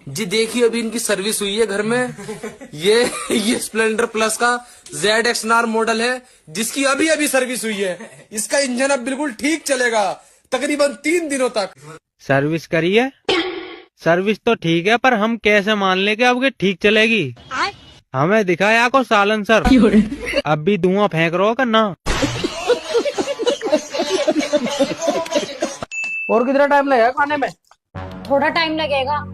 जी देखिए अभी इनकी सर्विस हुई है घर में। ये स्प्लेंडर प्लस का ZX-R मॉडल है जिसकी अभी अभी सर्विस हुई है। इसका इंजन अब बिल्कुल ठीक चलेगा तकरीबन 3 दिनों तक। सर्विस करिए? सर्विस तो ठीक है पर हम कैसे मान लें कि अब ये ठीक चलेगी? हमें दिखाया को सालन सर, अब भी धुआं फेंक रहा हो करना। और कितना टाइम लगेगा खाने में? थोड़ा टाइम लगेगा।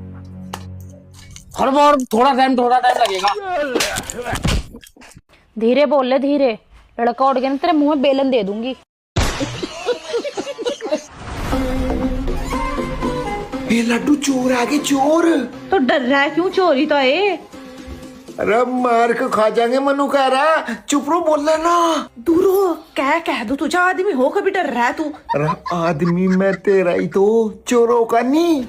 हर बार थोड़ा टाइम लगेगा। धीरे बोल ले, धीरे। लड़का उठ गया ना तेरे मुंह में बेलन दे दूंगी। ये लड्डू चोर आ गए, चोर। तो डर रहा है क्यों? चोरी तो है। अरे मार के खा जाएंगे मनु कह रहा। चुप रो, बोल लेना। दूर हो, कह दो तुझा आदमी हो, कभी डर रहा है तू। अरे आदमी मैं तेरा ही तो, चोरों का नहीं।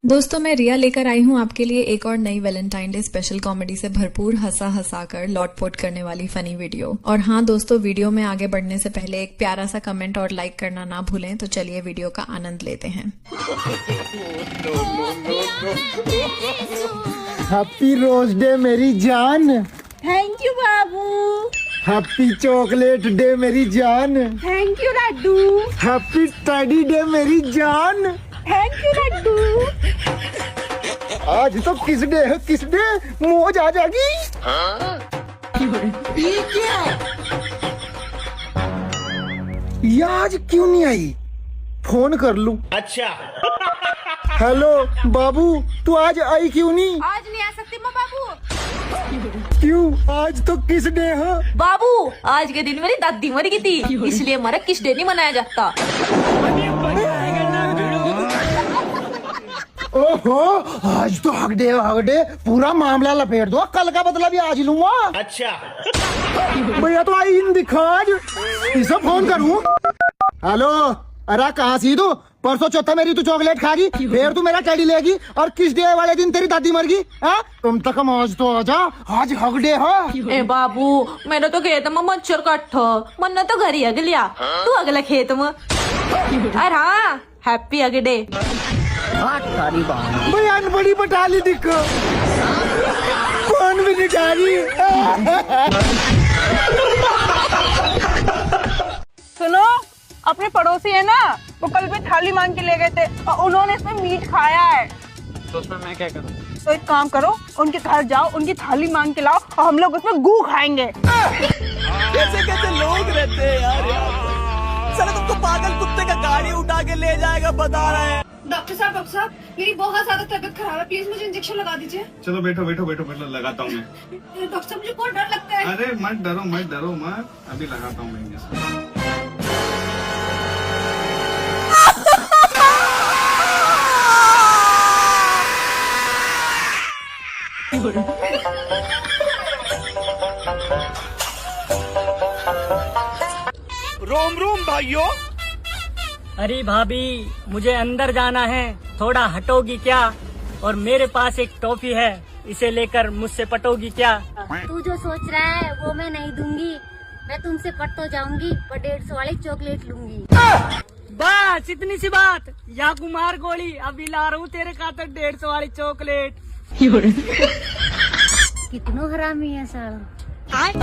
दोस्तों मैं रिया लेकर आई हूँ आपके लिए एक और नई वैलेंटाइन डे स्पेशल कॉमेडी से भरपूर हंसा कर लौटपोट करने वाली फनी वीडियो। और हाँ दोस्तों, वीडियो में आगे बढ़ने से पहले एक प्यारा सा कमेंट और लाइक करना ना भूलें। तो चलिए वीडियो का आनंद लेते हैं। हैप्पी रोज डे मेरी जान। थैंक यू बाबू। हैप्पी चॉकलेट डे मेरी जान। थैंक यू लड्डू। हैप्पी टेडी डे मेरी जान। थैंक यू लड्डू। आज तो किस डे है, किस डे मौज आ जाएगी। ये क्या? ये आज क्यों नहीं आई? फोन कर लूं। अच्छा। हेलो बाबू, तू आज आई क्यों नहीं? आज नहीं आ सकती मैं बाबू। क्यों? आज तो किस डे है? बाबू आज के दिन मेरी दादी मर गई थी, इसलिए हमारा किस डे नहीं मनाया जाता। ओहो, आज तो हक डे पूरा मामला लपेट दो। कल का बदला भी आज लूंगा। अच्छा भैया तो आई इन दिखा, आज इसे फोन करूं। हेलो, अरे कहाँ सी तू? परसों चौथा मेरी तू चॉकलेट खागी, फिर तू मेरा टेडी लेगी, और किस डे वाले दिन तेरी दादी मर गई। तुम तक आज तो आजा, आज हक डे हो। ए बाबू, मैंने तो खेत में मच्छर काटा, मन्ना तो घर ही अग लिया, तू अगला खेत में। अरे हाँ, हैप्पी अग डे। बयान बड़ी बटाली दिखो, कौन भी निकाली। सुनो, अपने पड़ोसी है ना, वो कल भी थाली मांग के ले गए थे और उन्होंने इसमें मीट खाया है। तो उसमें मैं क्या करूं? तो एक काम करो, उनके घर जाओ, उनकी थाली मांग के लाओ और हम लोग उसमें गू खाएंगे। कैसे कैसे लोग रहते हैं यार। चलो तुमको पागल कुत्ते का गाड़ी उठा के ले जाएगा, बता रहे हैं। डॉक्टर साहब मेरी बहुत ज्यादा तबीयत खराब है, प्लीज मुझे इंजेक्शन लगा दीजिए। चलो बैठो लगाता हूँ मैं। डॉक्टर साहब मुझे बहुत डर लगता है। अरे मत डरो मत, अभी लगाता हूँ मैं इंजेक्शन। रोम रोम भाइयों। अरे भाभी, मुझे अंदर जाना है, थोड़ा हटोगी क्या? और मेरे पास एक टॉफी है, इसे लेकर मुझसे पटोगी क्या? तू जो सोच रहा है वो मैं नहीं दूंगी। मैं तुमसे पट तो जाऊंगी पर 150 वाली चॉकलेट लूंगी। बस इतनी सी बात। या कुमार गोली, अभी ला रहा हूँ तेरे खातर 150 वाली चॉकलेट। कितनो हरामी है साला। बहुत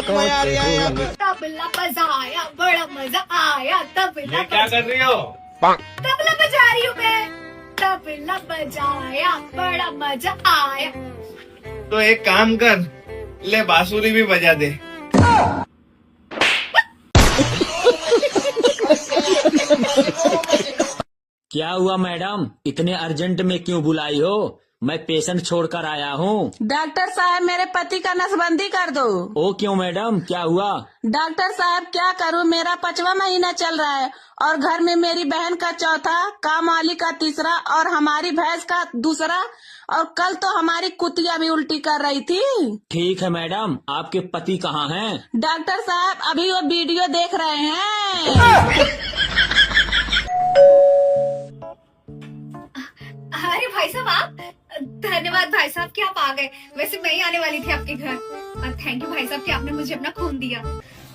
मजा आ रहा है। तबला बजाया, बड़ा मजा आया। तबला क्या कर रही हो? तबला बजा रही हूँ मैं। तबला बजाया, बड़ा मजा आया। तो एक काम कर, ले बांसुरी भी बजा दे। क्या हुआ मैडम, इतने अर्जेंट में क्यों बुलाई हो? मैं पेशेंट छोड़कर आया हूँ। डॉक्टर साहब मेरे पति का नसबंदी कर दो। ओ क्यों मैडम, क्या हुआ? डॉक्टर साहब क्या करूं, मेरा 5वां महीना चल रहा है और घर में मेरी बहन का 4था, काम वाली का 3रा और हमारी भैंस का 2रा, और कल तो हमारी कुतिया भी उल्टी कर रही थी। ठीक है मैडम, आपके पति कहाँ हैं? डॉक्टर साहब अभी वो वीडियो देख रहे हैं। अरे भाई साहब आप, धन्यवाद भाई साहब कि आप आ गए। वैसे मैं ही आने वाली थी आपके घर। थैंक यू भाई साहब कि आपने मुझे अपना खून दिया।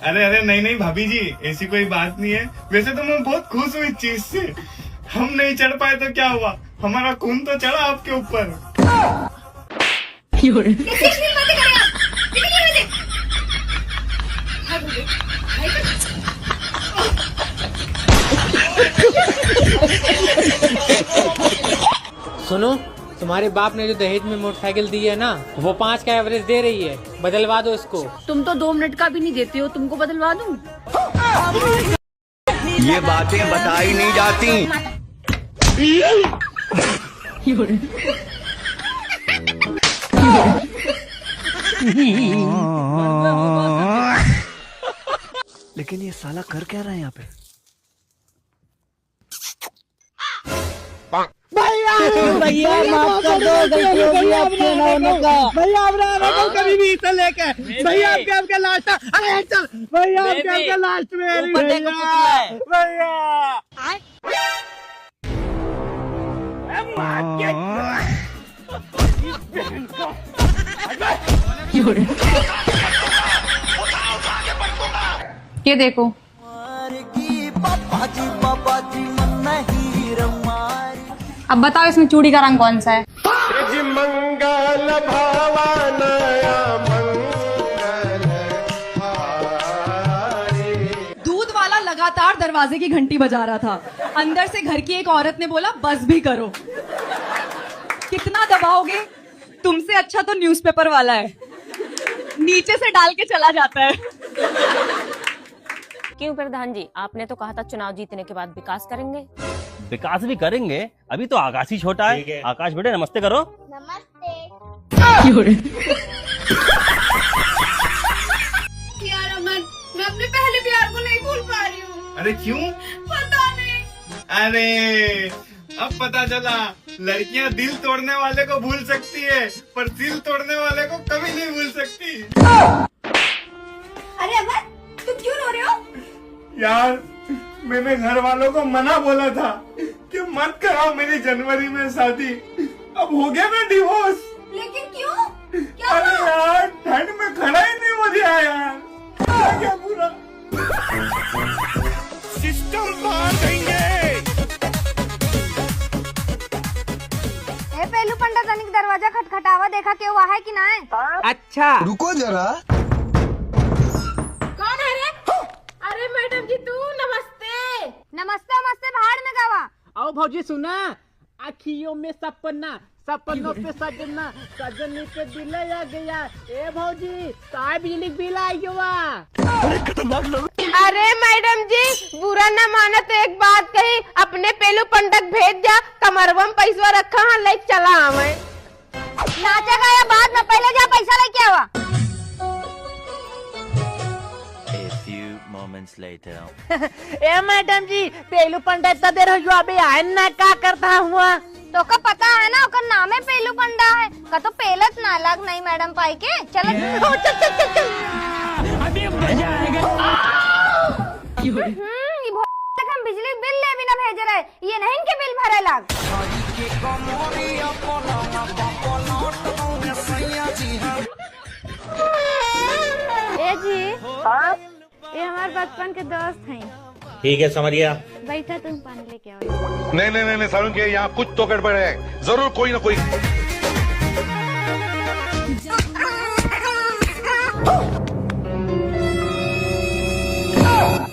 अरे अरे नहीं नहीं भाभी जी, ऐसी कोई बात नहीं है। वैसे तो मैं बहुत खुश हूँ इस चीज से। हम नहीं चढ़ पाए तो क्या हुआ, हमारा खून तो चढ़ा आपके ऊपर। सुनो, तुम्हारे बाप ने जो दहेज में मोटरसाइकिल दी है ना, वो 5 का एवरेज दे रही है, बदलवा दो इसको। तुम तो 2 मिनट का भी नहीं देते हो, तुमको बदलवा दूं? ये बातें बताई नहीं जाती। लेकिन ये साला कर क्या रहा है यहाँ पे? भैया माफ कर दो, गलती हो गई आपसे ना होने का। भैया आप रहना तो कभी भी इसे लेके। भैया आपके लास्ट, अरे चल भैया आपके लास्ट में भैया। ये देखो, अब बताओ इसमें चूड़ी का रंग कौन सा है? मंगल भवानया दूध वाला लगातार दरवाजे की घंटी बजा रहा था। अंदर से घर की एक औरत ने बोला बस भी करो। कितना दबाओगे? तुमसे अच्छा तो न्यूज़पेपर वाला है, नीचे से डाल के चला जाता है। क्यों प्रधान जी, आपने तो कहा था चुनाव जीतने के बाद विकास करेंगे। विकास भी करेंगे, अभी तो आकाश ही छोटा है। आकाश बेटे नमस्ते करो। यार अमन, मैं अपने पहले प्यार को नहीं भूल पा रही हूँ। अरे क्यों? पता नहीं। अरे अब पता चला, लड़कियां दिल तोड़ने वाले को भूल सकती है, पर दिल तोड़ने वाले को कभी नहीं भूल सकती। अरे अमन, तुम क्यों रो रहे हो? यार मैंने घर वालों को मना बोला था कि मत कराओ मेरी जनवरी में शादी। अब हो गया ना डिवोर्स। लेकिन क्यों? क्या अरे यार ठंड में खड़ा ही नहीं हो रहा यार। क्या पूरा सिस्टम मार देंगे। पेलू पंडा तनिक दरवाजा खटखटावा, देखा क्यों हुआ है कि ना है? अच्छा रुको जरा। कौन है रे? अरे मैडम जी, तू नमस्ते। नमस्ते नमस्ते, भाड़ में गावा। आओ भौजी सुना, अखियों में सपना, सपनों पे सजना, सजनी पे दिल आ गया। ए भौजी, काय बिजली बिल आई हुआ। अरे मैडम जी, बुरा न माना तो एक बात कही, अपने पेलू पंडक भेज जा, कमरवा में पैसा रखा हाँ लेके चला हमें। नाचा गाया बाद में, पहले जा पैसा लेके आवा। ए मैडम जी, पेलू पंडा इतना देर हो गया, अभी आए ना, क्या करता हुआ? तो का पता है ना, ओकर नाम है पेलू पंडा है। का तो पेलत ना लग नहीं मैडम पाई के। चल चल चल चल। अभी मजा आएगा। हम बिजली बिल ले भी ना भेज रहे, ये नहीं इनके बिल भरे लाग। ए जी, ये हमारे बचपन के दोस्त हैं। ठीक है समरिया, बैठा, तुम पानी लेके आओ। नहीं नहीं नहीं सारुण के यहाँ कुछ तो गड़बड़ है, जरूर कोई ना कोई।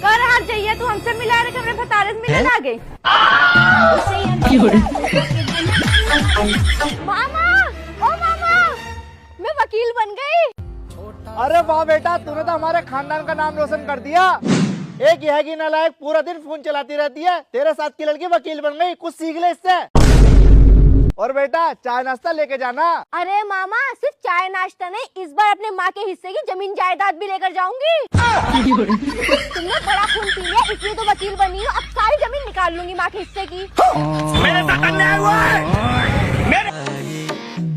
कर हाथ जाइए, तू हमसे मिला रहे, कमरे फतारस मिलने आ गई। मामा, ओ मामा, मैं वकील बन गई। अरे वाह बेटा, तूने तो हमारे खानदान का नाम रोशन कर दिया। एक यह की नालायक पूरा दिन फोन चलाती रहती है, तेरे साथ की लड़की वकील बन गई, कुछ सीख ले इससे। और बेटा चाय नाश्ता लेके जाना। अरे मामा, सिर्फ चाय नाश्ता नहीं, इस बार अपने माँ के हिस्से की जमीन जायदाद भी लेकर जाऊंगी। तुमने बड़ा खून पी लिया, इसलिए तो वकील बनी हो। अब सारी जमीन निकाल लूंगी माँ के हिस्से की। मेरे साथ अन्याय हुआ है।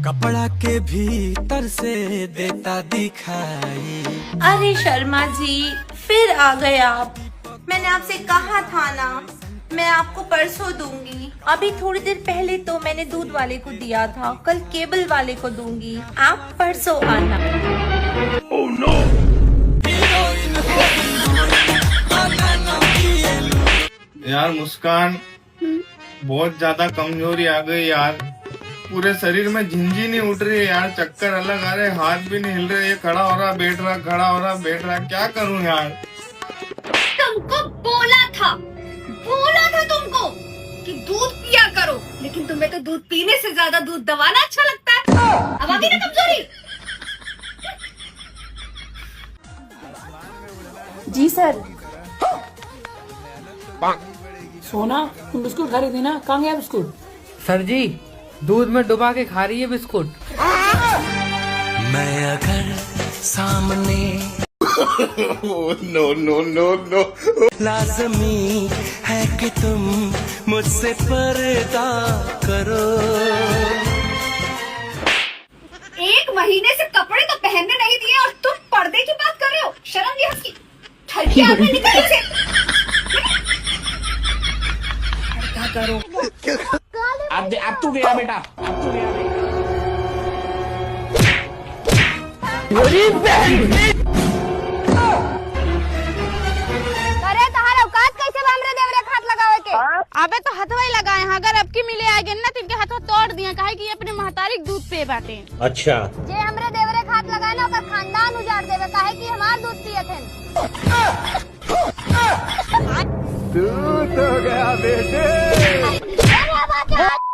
कपड़ा के भीतर से देता दिखाई। अरे शर्मा जी, फिर आ गए आप। मैंने आपसे कहा था ना, मैं आपको परसों दूंगी। अभी थोड़ी देर पहले तो मैंने दूध वाले को दिया था, कल केबल वाले को दूंगी। आप परसों आना। यार मुस्कान, बहुत ज्यादा कमजोरी आ गई यार। पूरे शरीर में झिंझी उठ रही है यार, चक्कर अलग आ रहे, हाथ भी नहीं हिल रहे। ये खड़ा हो रहा बैठ रहा, खड़ा हो रहा बैठ रहा, क्या करूं यार। तुमको बोला था तुमको कि दूध पिया करो, लेकिन तुम्हें तो दूध पीने से ज्यादा दूध दबाना अच्छा लगता है। अब आ गई ना कमजोरी। जी सर। सोना, तुम बिस्कुट खरीदी ना, कहाँ गया बिस्कुट? सर जी, दूध में डुबा के खा रही है बिस्कुट। मैं अगर सामने नो नो नो नो लाजमी है कि तुम मुझसे पर्दा करो। 1 महीने से कपड़े तो पहनने नहीं दिए और तुम पर्दे की बात कर रहे हो। शर्म नहीं आती? ठल्की आग में निकल से। क्या करो? अब तू गया बेटा, अब तू गया बेटा। अरे तहार औकात कैसे बा हमरे देवरे खात लगावे के? अबे तो हथवा ही लगाए हैं, अगर अब की मिले आगे ना तो इनके हाथों तोड़ दिया, काहे कि ये अपने महतारी के दूध पे बाटे। अच्छा, जे हमरे देवरे खात लगाए ना ओकर खानदान उजाड़ देवे, काहे कि हमार दूध पियत हन। दूध हो गया बेटे।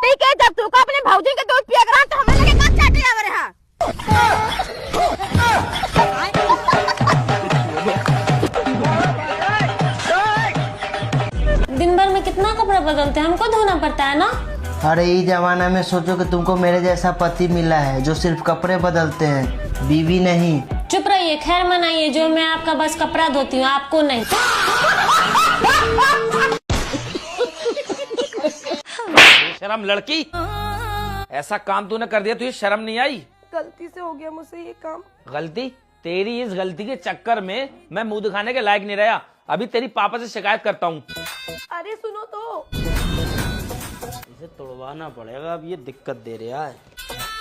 ठीक है, जब तू को अपने भौजी के दूध पिया करा तो हमें लगे कब चाटे आवे रहा। दिन भर में कितना कपड़ा बदलते हैं, हमको धोना पड़ता है ना। अरे इस जमाना में सोचो कि तुमको मेरे जैसा पति मिला है जो सिर्फ कपड़े बदलते हैं, बीवी नहीं। चुप रहिए, खैर मनाइए, जो मैं आपका बस कपड़ा धोती हूँ, आपको नहीं। शर्म लड़की, ऐसा काम तूने कर दिया, तुझे शर्म नहीं आई? गलती से हो गया मुझसे ये काम। गलती? तेरी इस गलती के चक्कर में मैं मुंह दिखाने के लायक नहीं रहा। अभी तेरी पापा से शिकायत करता हूँ। अरे सुनो तो, इसे तोड़वाना पड़ेगा, अब ये दिक्कत दे रहा है।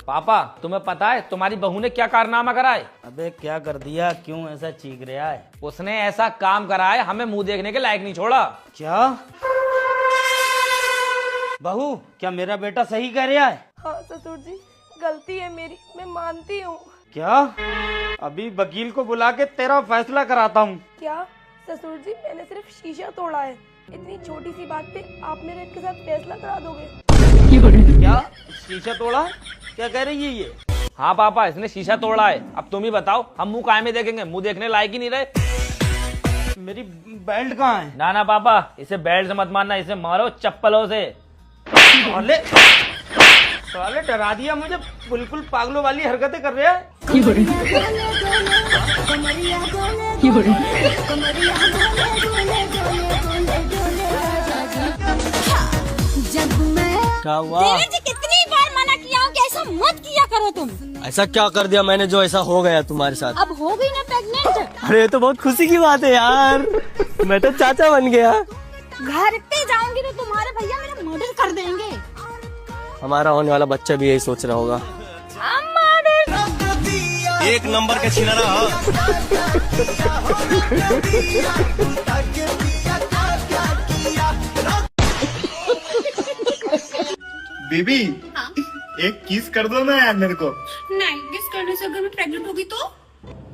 पापा, तुम्हें पता है तुम्हारी बहू ने क्या कारनामा करा है? अबे क्या कर दिया, क्यों ऐसा चीख रहा है? उसने ऐसा काम करा है, हमें मुंह देखने के लायक नहीं छोड़ा। क्या बहू, क्या मेरा बेटा सही कह रहा है? हाँ ससुर जी, गलती है मेरी, मैं मानती हूँ। क्या? अभी वकील को बुला के तेरा फैसला कराता हूँ। क्या ससुर जी, मैंने सिर्फ शीशा तोड़ा है, इतनी छोटी सी बात पे आप मेरे के साथ फैसला करा दोगे? क्या शीशा तोड़ा? क्या कह रही है ये? हाँ पापा, इसने शीशा तोड़ा है। अब तुम ही बताओ, हम मुंह काहे में देखेंगे? मुंह देखने लायक ही नहीं रहे। मेरी बेल्ट कहाँ है? ना ना पापा, इसे बेल्ट से मत मारना, इसे मारो चप्पलों से। साले डरा दिया मुझे, बिल्कुल पागलों वाली हरकतें कर रहे हैं। क्या हुआ? कितनी बार मना किया हूँ कि ऐसा मत किया करो तुम। ऐसा क्या कर दिया मैंने जो ऐसा हो गया तुम्हारे साथ? अब हो गई ना प्रेग्नेंट। अरे तो बहुत खुशी की बात है यार, मैं तो चाचा बन गया। घर पे जाऊंगी तो तुम्हारे भैया मेरा मर्डर कर देंगे। हमारा होने वाला बच्चा भी यही सोच रहा होगा। एक नंबर का छिनारा। बीबी, एक किस कर दो ना यार मेरे को। नहीं, किस करने से अगर मैं प्रेग्नेंट होगी तो?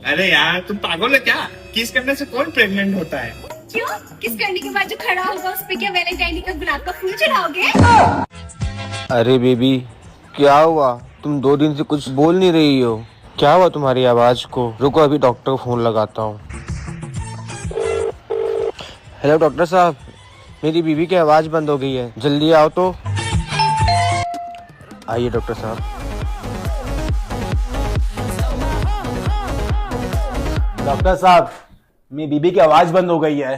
अरे यार तुम पागल है क्या? किस करने से कौन प्रेग्नेंट होता है? क्यों? किस करने के बाद जो खड़ा होगा उस पे क्या वैलेंटाइन का गुलाब का फूल चढ़ाओगे? अरे बेबी, क्या हुआ? तुम 2 दिन से कुछ बोल नहीं रही हो, क्या हुआ तुम्हारी आवाज को? रुको अभी डॉक्टर को फोन लगाता हूँ। हेलो डॉक्टर साहब, मेरी बीवी की आवाज बंद हो गई है, जल्दी आओ तो। आइए डॉक्टर साहब। डॉक्टर साहब, मेरी बीबी की आवाज बंद हो गई है,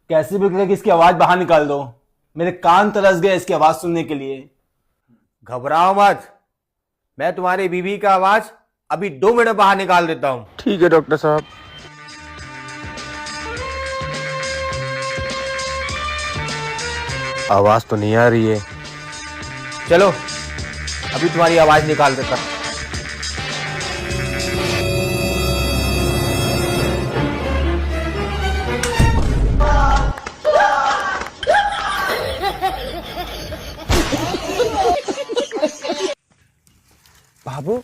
कैसे भी करके इसकी आवाज बाहर निकाल दो। मेरे कान तरस गए इसकी आवाज सुनने के लिए। घबराओ मत, मैं तुम्हारी बीवी का आवाज अभी 2 मिनट बाहर निकाल देता हूँ। ठीक है डॉक्टर साहब। आवाज तो नहीं आ रही है, चलो अभी तुम्हारी आवाज निकाल देता। बाबू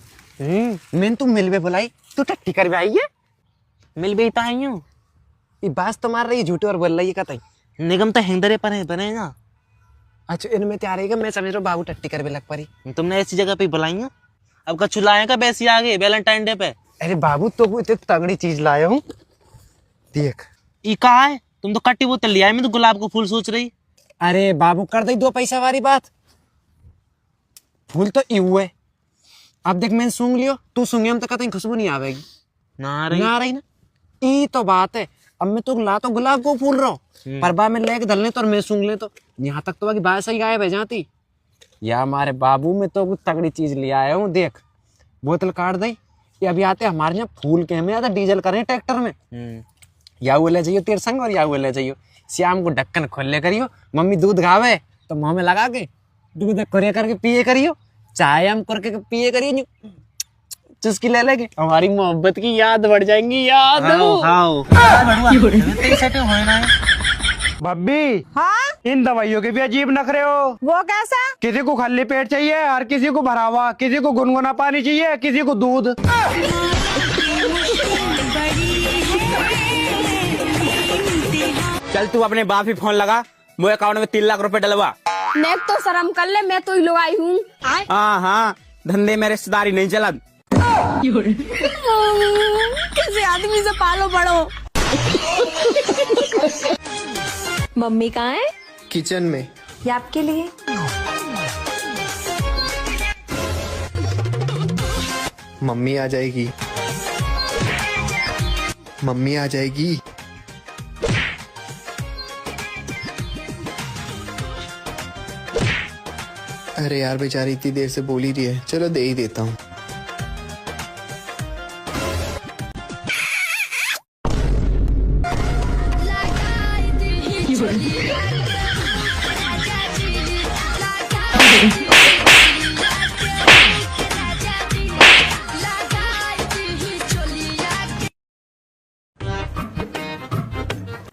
मैंने तू मिल में बुलाई, तू टट्टी कर आई है। मिल भी तो आई हूँ। ये बात तो मार रही झूठे और बोल रही है कतई। निगम तो हिंदरे पर है बनेगा। अच्छा इनमें तैयार है मैं समझ रहा हूँ बाबू टट्टी कर भी लग पड़ी। तुमने ऐसी जगह पे बुलाई हो। अब का चुलाए का बैसी आगे वैलेंटाइन डे पे। अरे बाबू तो इतनी तगड़ी चीज लाया हूँ देख। ये कहा है? तुम तो कट्टी बोतल लिया है, मैं तो गुलाब को फूल सोच रही। अरे बाबू कर दे 2 पैसा वाली बात। फूल तो यू है। अब देख मैंने सूंघ लियो, तू सूंघे हम तो कहते खुशबू नहीं आवेगी। ना रही ना ई तो बात है। अब मैं तो ला तो गुलाब को फूल रहा हूँ पर बा में लेके धल ले तो और मैं सूंघ ले तो यहाँ तक तो बाकी बात सही गायब है जाती। या हमारे बाबू में तो कुछ तगड़ी चीज ले आया हूँ देख। बोतल काट दई ये अभी आते हमारे यहाँ फूल के हमें आते डीजल करें ट्रैक्टर में। या वो ले जाइयो तेरे संग और या वो ले जाइयो। शाम को ढक्कन खोल ले करियो, मम्मी दूध गावे तो मुँह में लगा के दूध करे करके पिए करियो, चाय हम करके पिए करियो, चुस्की ले लेके हमारी मोहब्बत की याद बढ़ जाएंगी। याद भाभी हाँ इन दवाइयों के भी अजीब नखरे हो। वो कैसा? किसी को खाली पेट चाहिए और किसी को भरा हुआ, किसी को गुनगुना पानी चाहिए, किसी को दूध। चल तू अपने बाप ही फोन लगा, मेरे अकाउंट में 3 लाख रुपए डलवा। मैं तो शर्म कर ले, मैं तो ही आई हूँ। हाँ धंधे में रिश्तेदारी नहीं चला। किसी आदमी से पालो बड़ो। मम्मी कहाँ है? किचन में। ये आपके लिए। मम्मी आ जाएगी, मम्मी आ जाएगी। अरे यार बेचारी इतनी देर से बोल ही रही है, चलो दे ही देता हूँ।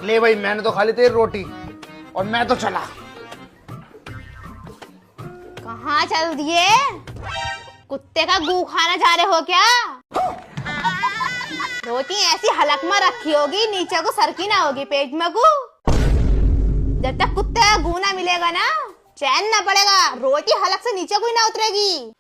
ले भाई मैंने तो खा ली तेरी रोटी और मैं तो चला। कहाँ चल दिए? कुत्ते का गू खाना जा रहे हो क्या? रोटी ऐसी हलक में रखी होगी नीचे को सरकी ना होगी पेट में को। जब तक कुत्ते का गू ना मिलेगा ना चैन ना पड़ेगा, रोटी हलक से नीचे को ही ना उतरेगी।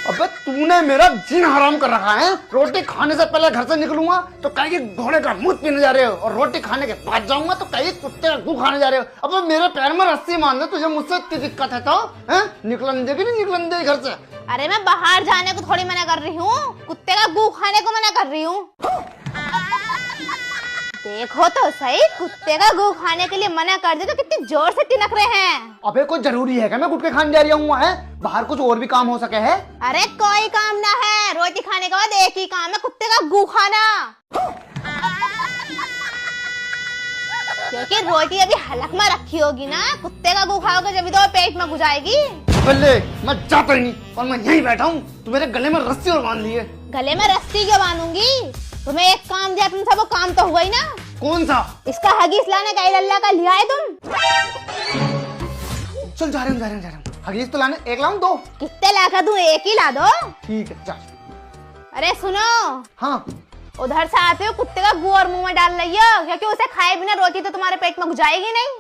अबे तूने मेरा जीन हराम कर रखा है। रोटी खाने से पहले घर से निकलूंगा तो कहीं घोड़े का दूध पीने जा रहे हो और रोटी खाने के बाद जाऊंगा तो कहीं कुत्ते का गू खाने जा रहे हो। अब मेरे पैर में रस्सी मान दे, तुझे मुझसे इतनी दिक्कत है तो निकलन देगी नहीं निकलन देगी घर से। अरे मैं बाहर जाने को थोड़ी मना कर रही हूँ, कुत्ते का गू खाने को मना कर रही हूँ। देखो तो सही, कुत्ते का गू खाने के लिए मना कर दे तो कितनी जोर से टिनक रहे हैं। अबे कोई जरूरी है क्या मैं गुटके खाने जा रही हूँ? बाहर कुछ और भी काम हो सके है? अरे कोई काम ना है, रोटी खाने के बाद एक ही काम है, कुत्ते का गू खाना। क्योंकि रोटी अभी हलक में रखी होगी ना, कुत्ते का गू खाओगे जब तो पेट में घुसाएगी। बल्ले मैं जाता ही नहीं और मैं यहीं बैठा हूँ, तू मेरे गले में रस्सी और बांध ली है। गले में रस्सी क्यों बांधूंगी? तुम्हें एक काम दिया तुम सब, वो काम तो हुआ ही ना। कौन सा? इसका हगीज लाने का अल्लाह का लिया है तुम। चल जा रहे हैं। हगीज तो लाने एक लाऊं 2? कितने ला कर दूं? एक ही ला दो। ठीक है जा। अरे सुनो। हाँ उधर से आते हो कुत्ते का गू और मुंह में डाल रही हो, क्योंकि उसे खाए बिना रोटी तो तुम्हारे पेट में घुसाएगी नहीं।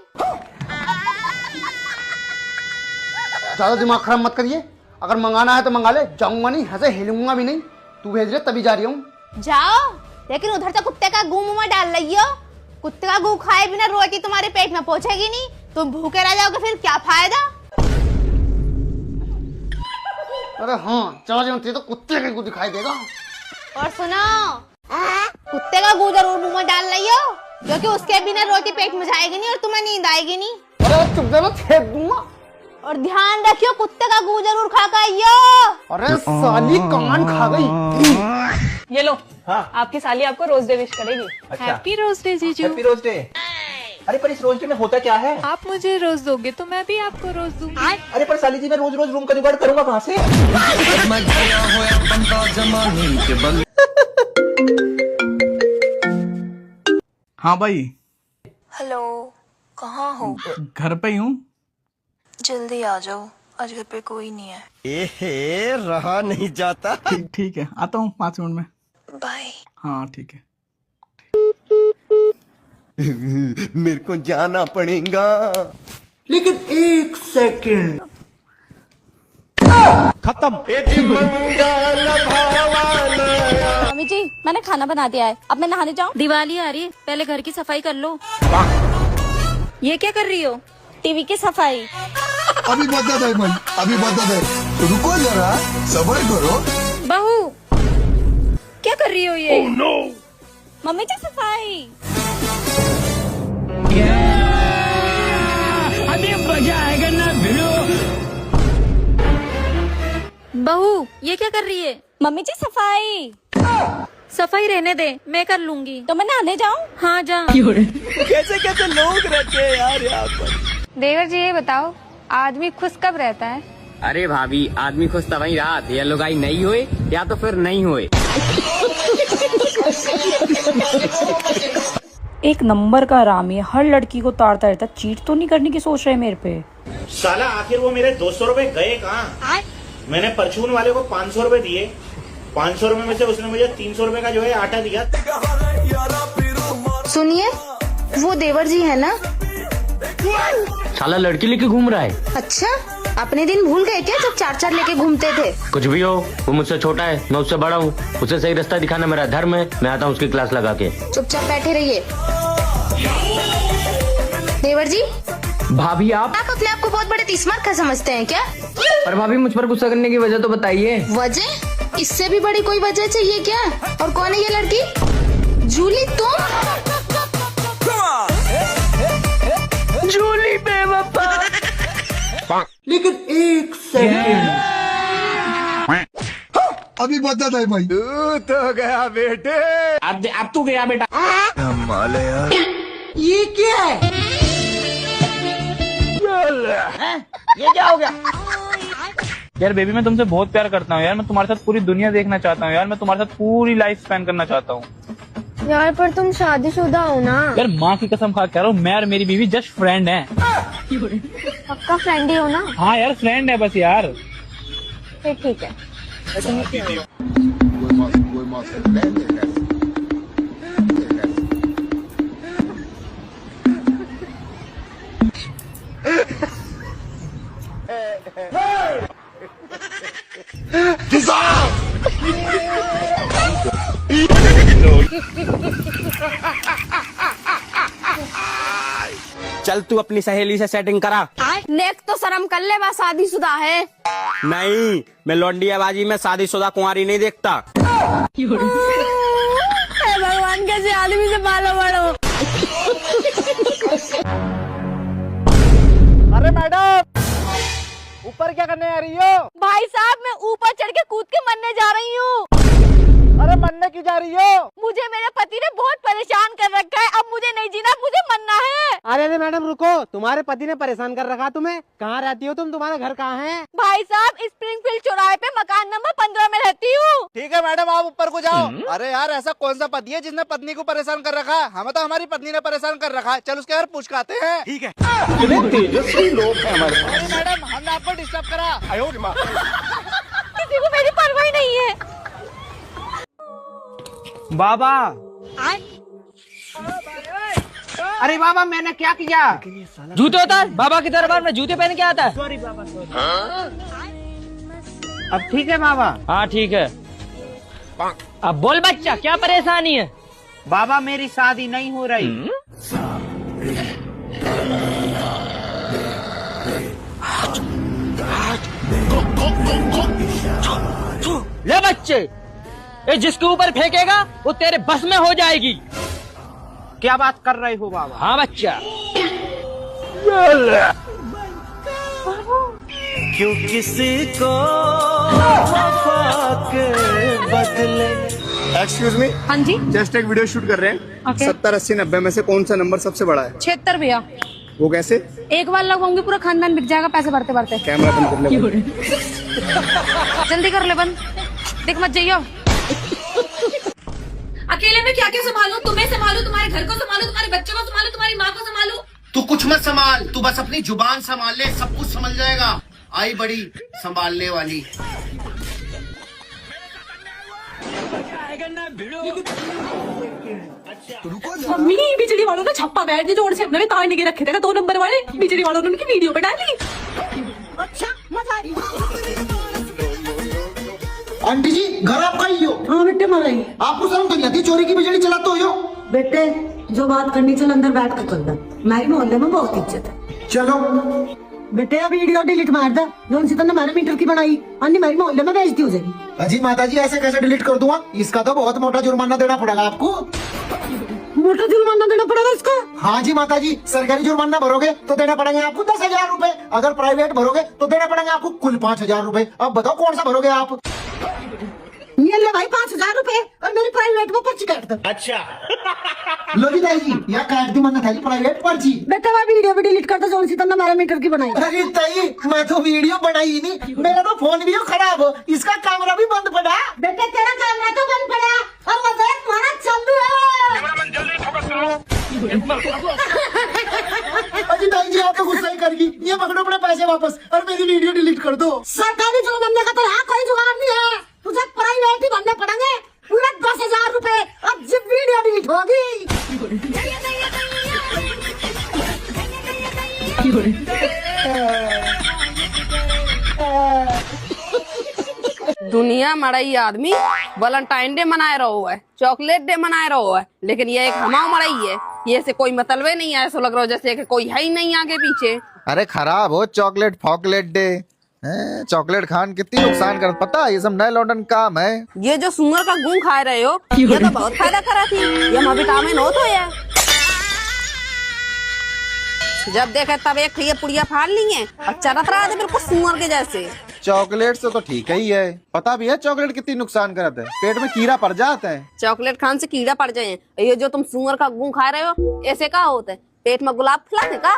ज्यादा दिमाग खराब मत करिए, अगर मंगाना है तो मंगा ले, जाऊंगा नहीं, ऐसे हिलूंगा भी नहीं। तू भेज रहे तभी जा रही हूँ। जाओ, लेकिन उधर से कुत्ते का गू मुंह में डाल रही हो। कुत्ते का गू खाए बिना रोटी तुम्हारे पेट में पहुंचेगी नहीं, तुम भूखे रह जाओगे, फिर क्या फायदा? अरे हाँ चला जाऊँ तो कुत्ते का गू दिखाई देगा। और सुनो, कुत्ते का गू जरूर मुंह में डाल रही हो, क्योंकि उसके बिना रोटी पेट में जाएगी नहीं और तुम्हें नींद आएगी नहीं। अरे चुप जाना, छेद दूंगा। और ध्यान रखियो कुत्ते का गू जरूर खा कर आइयो। अरे साली कान खा गई। ये लो। हाँ? आपकी साली आपको रोज डे विश करेगी। अच्छा। हैप्पी रोज डे जीजू। Happy rose day. अरे पर इस रोज डे में होता क्या है? आप मुझे रोज दोगे तो मैं भी आपको रोज दूंगी। अरे पर साली जी मैं रोज रोज रूम का जुगाड़ करूंगा कहाँ से? हाँ भाई। हेलो, कहाँ हो? घर पे ही हूँ। जल्दी आ जाओ, आज घर पे कोई नहीं है। एहे, रहा नहीं जाता। ठीक है, आता हूँ 5 मिनट में। बाय। हाँ ठीक है। मेरे को जाना पड़ेगा। लेकिन 1 सेकंड खत्म। मम्मी जी मैंने खाना बना दिया है, अब मैं नहाने जाऊँ? दिवाली आ रही है, पहले घर की सफाई कर लो। ये क्या कर रही हो? टीवी की सफाई। अभी बता दे भाई, अभी बता दे, रुको जरा, सब्र करो। बहू क्या कर रही हो ये? oh, no. मम्मी जी सफाई। अभी मजा आएगा ना भिड़ो। बहू ये क्या कर रही है? मम्मी जी सफाई। सफाई रहने दे, मैं कर लूंगी। तो मैं नहाने जाऊँ? हाँ जा। कैसे कैसे लोग रहते हैं यार यहाँ पर। देवर जी ये बताओ, आदमी खुश कब रहता है? अरे भाभी, आदमी खुश तभी रात या लुगाई नहीं हुए या तो फिर नहीं हुए। एक नंबर का हरामी है, हर लड़की को ताड़ता रहता। चीट तो नहीं करने की सोच रहे मेरे पे। साला आखिर वो मेरे 200 रुपए गए कहाँ? मैंने परचून वाले को 500 रुपए दिए, 500 रुपए में से उसने मुझे 300 रुपए का जो है आटा दिया। सुनिए, वो देवर जी है ना? साला लड़की लेके घूम रहा है। अच्छा, अपने दिन भूल गए क्या जब 4-4 लेके घूमते थे? कुछ भी हो, वो मुझसे छोटा है, मैं उससे बड़ा हूँ। उसे सही रास्ता दिखाना मेरा धर्म है। मैं आता हूँ उसकी क्लास लगा के। चुपचाप बैठे रहिए। देवर जी। भाभी आप अपने आप को बहुत बड़े तीसमार समझते हैं क्या? पर भाभी मुझ पर गुस्सा करने की वजह तो बताइए। वजह? इससे भी बड़ी कोई वजह चाहिए क्या? और कौन है ये लड़की? जूली तुम? जूली बेवफा। लेकिन 1 सेकंड अभी बता दे भाई। तू तो गया बेटे। अब तू गया बेटा। माले यार, ये क्या है? ये क्या हो गया? यार बेबी, मैं तुमसे बहुत प्यार करता हूँ यार। मैं तुम्हारे साथ पूरी दुनिया देखना चाहता हूँ यार। मैं तुम्हारे साथ पूरी लाइफ स्पेंड करना चाहता हूँ यार। पर तुम शादीशुदा हो ना? यार माँ की कसम खा कह रहा हूँ, मैं और मेरी बीवी जस्ट फ्रेंड हैं। पक्का फ्रेंड ही हो ना? हाँ यार, फ्रेंड है बस यार। फिर ठीक है। चल तू अपनी सहेली से सेटिंग करा। नेक्स्ट तो शर्म कर ले, बस शादीशुदा है। नहीं, मैं लौंडियाबाजी में शादीशुदा कुंवारी नहीं देखता। भगवान, कैसे आदमी से पालो बड़ो। अरे मैडम, ऊपर क्या करने आ रही हो? भाई साहब, मैं ऊपर चढ़ के कूद के मरने जा रही हूँ। अरे मरने की जा रही हो? मुझे मेरे पति ने बहुत परेशान कर रखा है, अब मुझे नहीं जीना, मुझे मरना है। अरे मैडम रुको, तुम्हारे पति ने परेशान कर रखा तुम्हें? कहाँ रहती हो तुम? तुम्हारा घर कहाँ है? भाई साहब, स्प्रिंगफील्ड चौराहे पे मकान नंबर 15 में रहती हूँ। ठीक है मैडम, आप ऊपर को जाओ। अरे यार, ऐसा कौन सा पति है जिसने पत्नी को परेशान कर रखा है? हमें तो हमारी पत्नी ने परेशान कर रखा है। चल उसके यार पूछ आते हैं। ठीक है। तेजस्वी लोग हैं हमारे पास। अरे मैडम, हमने आपको डिस्टर्ब करा। किसी को मेरी परवाह नहीं है। बाबा, अरे बाबा, मैंने क्या किया? जूते उतार। बाबा के दरबार में जूते पहन के आता है। सॉरी बाबा, सॉरी। अब ठीक है बाबा? हाँ ठीक है। अब बोल बच्चा, क्या परेशानी है? बाबा, मेरी शादी नहीं हो रही। ले बच्चे, ये जिसके ऊपर फेंकेगा वो तेरे बस में हो जाएगी। क्या बात कर रहे हो बाबा? हाँ बच्चा। क्यों किसी को वफा के बदले। Excuse me. हाँ जी। जस्ट एक वीडियो शूट कर रहे हैं। Okay. 70, 80, 90 में से कौन सा नंबर सबसे बड़ा है? 76 भैया। वो कैसे? एक बार लगवाऊंगी, पूरा खानदान बिक जाएगा पैसे भरते भरते। कैमरा बंद कर ले। जल्दी कर ले बंद, देख मत जाइयो। अकेले में क्या क्या संभालूं? तुम्हें संभालूं, तुम्हारे घर को संभालूं, तुम्हारे बच्चों को संभालूं, तुम्हारी माँ को संभालूं। तू कुछ मत संभाल, तू बस अपनी जुबान संभाल ले, सब कुछ समझ जाएगा। आई बड़ी संभालने वाली। मम्मी बिजली वालों ने छप्पा बैठ के जोड़ से अपने तार निके रखे थे 2 नंबर वाले, बिजली वालों ने उनकी वीडियो पे डाली। अच्छा मजा आई। आंटी जी घर आपका ही हो? हाँ बेटे मराई। आपको शर्म तो नहीं आती? चोरी की बिजली चलाते हो? बेटे जो बात करनी चल अंदर बैठ कर करना, मेरी मोहल्ले में बहुत इज्जत है। चलो बेटे अब वीडियो डिलीट मार दे, जो सी तने मैंने मीटर की बनाई अन्नी मेरी मोहल्ले में बेइज्जती हो जाएगी। अजी माता जी ऐसे कैसे डिलीट कर दूंगा? इसका तो बहुत मोटा जुर्माना देना पड़ेगा आपको। मोटा जुर्माना देना पड़ेगा इसका? हाँ जी माता जी, सरकारी जुर्माना भरोगे तो देना पड़ेंगे आपको 10,000 रूपए, अगर प्राइवेट भरोगे तो देना पड़ेंगे आपको कुल 5,000 रूपए। अब बताओ कौन सा भरोगे आप? ये ले भाई 5,000 रूपए और मेरी प्राइवेट में पर्ची काट दो। अच्छा लो जी ताई जी, यहाँ काट दी मन्नत है जी प्राइवेट पर्ची। बेटा मैं वीडियो भी डिलीट कर दो, जो सी तने मेरे मीटर की बनाई। अरे ताई मैं तो वीडियो बनाई ही नहीं, मेरा तो फोन भी खराब हो, इसका कैमरा भी बंद पड़ा। बेटे तेरा कैमरा तो बंद पड़ा और मजाक तुम्हारा चालू है। अजी ताई जी आप तो गुस्सा ही करेगी, ये पकड़ो अपने पैसे वापस और मेरी वीडियो डिलीट कर दो। सरकारी जुर्माने का तो यहाँ कोई जुगाड़ नहीं है, तुझे प्राइवेट ही भरने पड़ेंगे पूरा 10,000 रूपए। अब जब वीडियो डिलीट होगी। दुनिया मड़ई आदमी वैलेंटाइन डे मनाए रहो है, चॉकलेट डे मनाए रहो है, लेकिन ये एक हमाओ मड़ई है, ये से कोई मतलब ही नहीं है। ऐसा लग रहा है जैसे कि कोई है ही नहीं आगे पीछे। अरे खराब हो चॉकलेट फॉकलेट डे, चॉकलेट खान कितनी नुकसान कर, पता ये सब नए लॉन्डन काम है। ये जो सुअर का गूं खा रहे हो ये तो बहुत फायदा करा थी, ये में विटामिन हो तो ये जब देखे तब एक ये पुड़िया फाड़ ली है और चरत रहा था बिल्कुल सुअर के जैसे। चॉकलेट से तो ठीक ही है, पता भी है चॉकलेट कितनी नुकसान करता है, पेट में कीड़ा पड़ जाता है। चॉकलेट खान से कीड़ा पड़ जाए, ये जो तुम सुअर का गूं खा रहे हो ऐसे का होता है, पेट में गुलाब फुलाते का?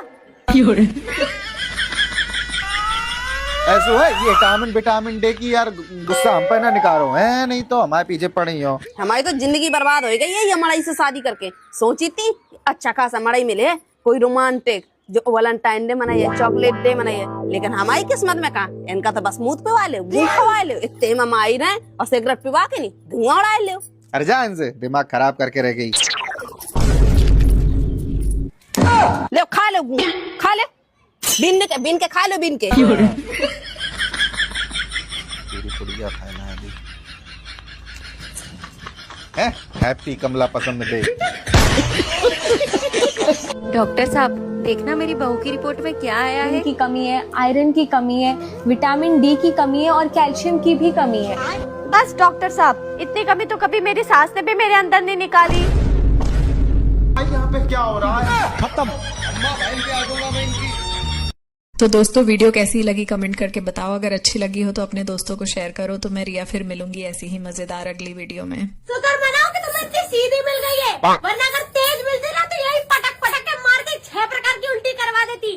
ऐसा है ये विटामिन डे की यार गुस्सा हम पे ना निकालो है, नहीं तो हमारे पीछे पड़ी हो। हमारी तो जिंदगी बर्बाद हो गई है ये मड़ई से शादी करके। सोची थी अच्छा खासा मड़ई मिले, कोई रोमांटिक जो वैलेंटाइन डे मनाइए, चॉकलेट डे मनाइए, लेकिन हमारी किस्मत में कहा, इनका तो बस मुंह पे वाले गूं खवा ले, इतने में माई रहे और सिगरेट पिवा के नहीं धुआं उड़ा ले। अरे जा इनसे, दिमाग खराब करके रह गई। ले खा ले गूं, खा ले, बिन के खा लो, बिन के। हैप्पी कमला पसंद डे। डॉक्टर साहब देखना मेरी बहू की रिपोर्ट में क्या आया है। की कमी है, आयरन की कमी है, विटामिन डी की कमी है और कैल्शियम की भी कमी है। बस डॉक्टर साहब इतनी कमी तो कभी मेरी सास ने भी मेरे अंदर नहीं निकाली। यहाँ पे क्या हो रहा है? खत्म। तो दोस्तों वीडियो कैसी लगी कमेंट करके बताओ, अगर अच्छी लगी हो तो अपने दोस्तों को शेयर करो। तो मैं रिया फिर मिलूंगी ऐसी ही मजेदार अगली वीडियो में। शुक्र मनाओ कि तुम्हें इतनी सीधी मिल गई है, वरना अगर तेज मिलती ना तो यही पटक पटक के मार के 6 प्रकार की उल्टी करवा देती।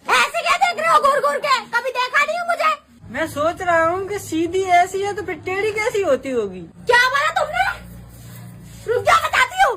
ऐसे क्या देख रहे हो घूर घूर के, कभी देखा नहीं हो मुझे? मैं सोच रहा हूँ कि सीधी ऐसी है तो फिर टेढ़ी कैसी होती होगी। क्या बोला तुमने? रुक जा बताती हूँ।